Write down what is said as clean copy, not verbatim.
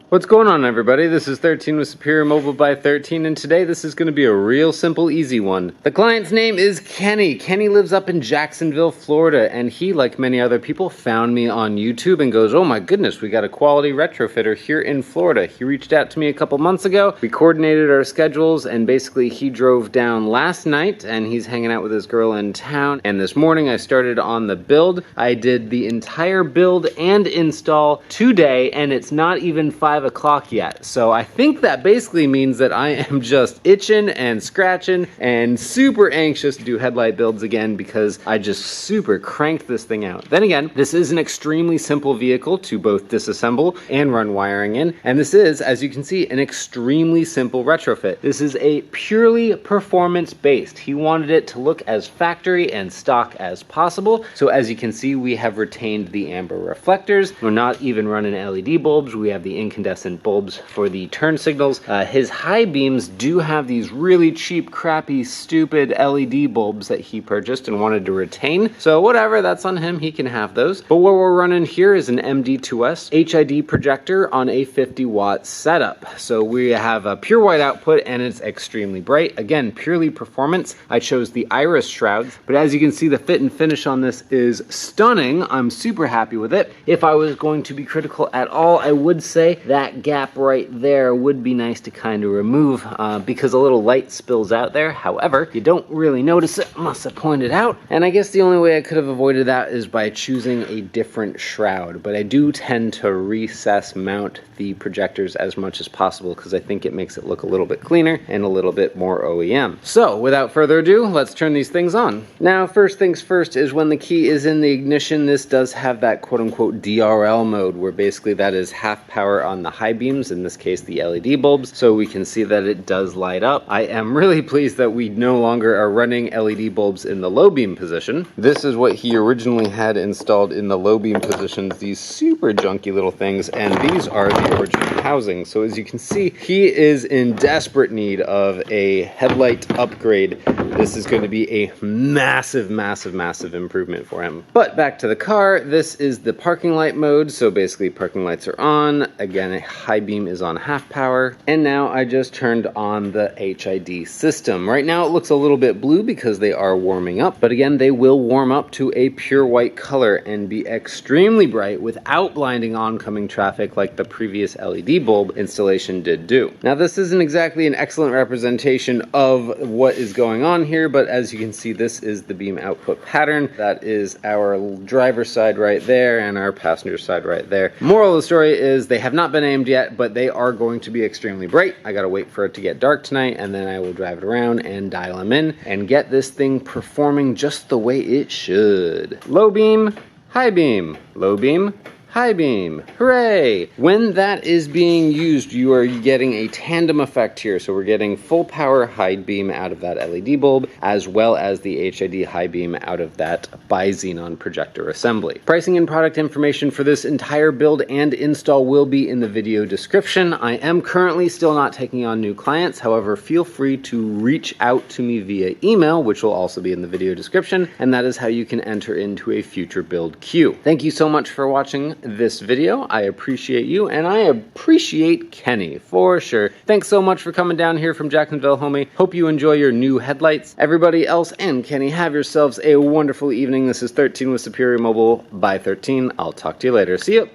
What's going on, everybody? This is 13 with Superior Mobile by 13, and today this is going to be a real simple, easy one. The client's name is Kenny. Kenny lives up in Jacksonville, Florida, and he, like many other people, found me on YouTube and goes, oh my goodness, we got a quality retrofitter here in Florida. He reached out to me a couple months ago. We coordinated our schedules, and basically he drove down last night, and he's hanging out with his girl in town, and this morning I started on the build. I did the entire build and install today, and it's not even 5 o'clock yet. So I think that basically means that I am just itching and scratching and super anxious to do headlight builds again because I just super cranked this thing out. Then again, this is an extremely simple vehicle to both disassemble and run wiring in. And this is, as you can see, an extremely simple retrofit. This is a purely performance based. He wanted it to look as factory and stock as possible. So as you can see, we have retained the amber reflectors. We're not even running LED bulbs. We have the incandescent bulbs for the turn signals. His high beams do have these really cheap, crappy, stupid LED bulbs that he purchased and wanted to retain. So whatever, that's on him. He can have those. But what we're running here is an MD2S HID projector on a 50-watt setup. So we have a pure white output and it's extremely bright. Again, purely performance. I chose the iris shrouds, but as you can see, the fit and finish on this is stunning. I'm super happy with it. If I was going to be critical at all, I would say that gap right there would be nice to kind of remove because a little light spills out there. However, you don't really notice it unless I point it out. And I guess the only way I could have avoided that is by choosing a different shroud. But I do tend to recess mount the projectors as much as possible because I think it makes it look a little bit cleaner and a little bit more OEM. So without further ado, let's turn these things on. Now, first things first is when the key is in the ignition, this does have that quote unquote DRL mode where basically that is half power on the high beams, in this case the LED bulbs, so we can see that it does light up. I am really pleased that we no longer are running LED bulbs in the low beam position. This is what he originally had installed in the low beam positions, these super junky little things, and these are the original housing. So as you can see, he is in desperate need of a headlight upgrade. This is going to be a massive, massive, massive improvement for him. But back to the car, this is the parking light mode, so basically parking lights are on. Again, a high beam is on half power, and now I just turned on the HID system. Right now it looks a little bit blue because they are warming up, but again, they will warm up to a pure white color and be extremely bright without blinding oncoming traffic like the previous LED bulb installation did do. Now, this isn't exactly an excellent representation of what is going on here, but as you can see, this is the beam output pattern. That is our driver's side right there and our passenger side right there. Moral of the story is they have not been aimed yet, but they are going to be extremely bright. I gotta wait for it to get dark tonight, and then I will drive it around and dial them in and get this thing performing just the way it should. Low beam, high beam, low beam, high beam. Hooray! When that is being used, you are getting a tandem effect here. So we're getting full power high beam out of that LED bulb, as well as the HID high beam out of that bi-xenon projector assembly. Pricing and product information for this entire build and install will be in the video description. I am currently still not taking on new clients. However, feel free to reach out to me via email, which will also be in the video description. And that is how you can enter into a future build queue. Thank you so much for watching this video. I appreciate you, and I appreciate Kenny for sure. Thanks so much for coming down here from Jacksonville, homie. Hope you enjoy your new headlights. Everybody else and Kenny, have yourselves a wonderful evening. This is 13 with Superior Mobile by 13. I'll talk to you later. See ya.